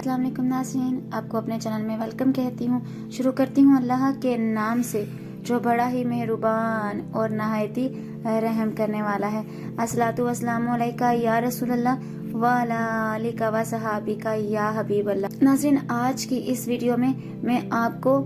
अस्सलाम वालेकुम नाज़रीन, आपको अपने चैनल में वेलकम कहती हूँ। शुरू करती हूँ अल्लाह के नाम से जो बड़ा ही मेहरबान और नहायती रहम करने वाला है। अस्सलातु वस्सलामु अलैका या रसूल अल्लाह व अला आलिका व सहाबिका या हबीब अल्लाह। नाज़रीन, आज की इस वीडियो में मैं आपको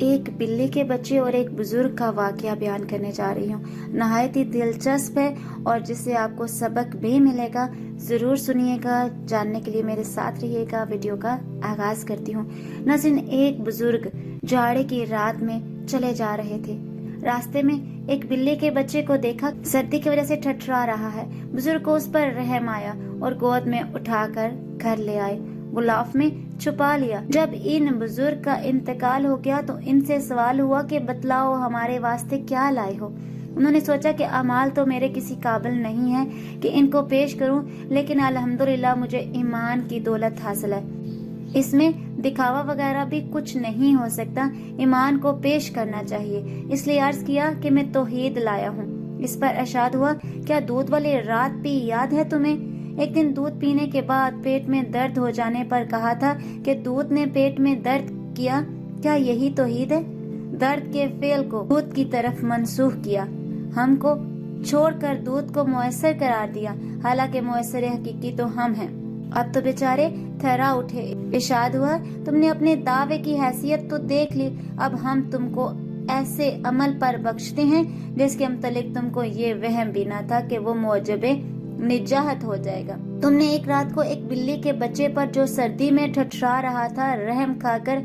एक बिल्ली के बच्चे और एक बुजुर्ग का वाकया बयान करने जा रही हूँ। नहायत ही दिलचस्प है और जिससे आपको सबक भी मिलेगा। जरूर सुनिएगा, जानने के लिए मेरे साथ रहिएगा। वीडियो का आगाज करती हूँ। नाज़रीन, एक बुजुर्ग जाड़े की रात में चले जा रहे थे। रास्ते में एक बिल्ली के बच्चे को देखा, सर्दी की वजह से ठठरा रहा है। बुजुर्ग को उस पर रहम आया और गोद में उठाकर घर ले आए, गुलाफ में छुपा लिया। जब इन बुजुर्ग का इंतकाल हो गया तो इनसे सवाल हुआ कि बतलाओ हमारे वास्ते क्या लाए हो। उन्होंने सोचा कि अमाल तो मेरे किसी काबिल नहीं है कि इनको पेश करूं, लेकिन अल्हम्दुलिल्लाह मुझे ईमान की दौलत हासिल है। इसमें दिखावा वगैरह भी कुछ नहीं हो सकता, ईमान को पेश करना चाहिए। इसलिए अर्ज किया कि मैं तौहीद लाया हूँ। इस पर इरशाद हुआ, क्या दूध वाली रात भी याद है तुम्हें? एक दिन दूध पीने के बाद पेट में दर्द हो जाने पर कहा था कि दूध ने पेट में दर्द किया। क्या यही तौहीद है? दर्द के फेल को दूध की तरफ मंसूख किया, हमको छोड़कर दूध को मुयस्सर करार दिया, हालांकि मुयस्सर हकीकी तो हम हैं। अब तो बेचारे थर्रा उठे। इरशाद हुआ, तुमने अपने दावे की हैसियत तो देख ली, अब हम तुमको ऐसे अमल पर बख्शते हैं जिसके मुतालिक तुमको ये वहम भी ना था कि वो मौजबे निजाहत हो जाएगा। तुमने एक रात को एक बिल्ली के बच्चे पर जो सर्दी में ठठरा रहा था, रहम खाकर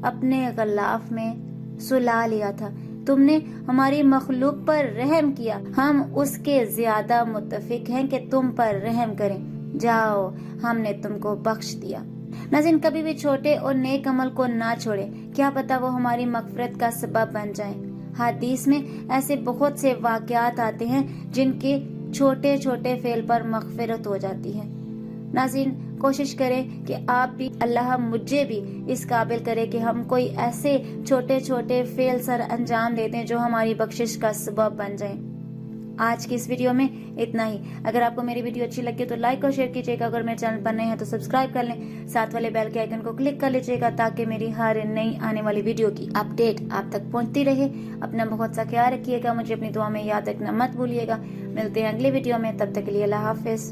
अपने गलाफ में सुला लिया था। तुमने हमारी मखलूक पर रहम किया, हम उसके ज्यादा मुत्तफिक हैं कि तुम पर रहम करें। जाओ, हमने तुमको बख्श दिया। नाज़रीन, कभी भी छोटे और नेक अमल को ना छोड़े, क्या पता वो हमारी मगफरत का सबब बन जाए। हदीस में ऐसे बहुत से वाकयात आते हैं जिनके छोटे छोटे फेल पर मगफिरत हो जाती है। नाज़रीन, कोशिश करें कि आप भी, अल्लाह मुझे भी इस काबिल करे कि हम कोई ऐसे छोटे छोटे फेल सर अंजाम दे दें जो हमारी बख्शिश का सबब बन जाए। आज की इस वीडियो में इतना ही। अगर आपको मेरी वीडियो अच्छी लगे तो लाइक और शेयर कीजिएगा। अगर मेरे चैनल पर नए हैं तो सब्सक्राइब कर लें, साथ वाले बेल के आइकन को क्लिक कर लीजिएगा ताकि मेरी हर नई आने वाली वीडियो की अपडेट आप तक पहुंचती रहे। अपना बहुत सा ख्याल रखिएगा, मुझे अपनी दुआ में याद रखना मत भूलिएगा। मिलते हैं अगली वीडियो में, तब तक के लिए अल्लाह हाफिज।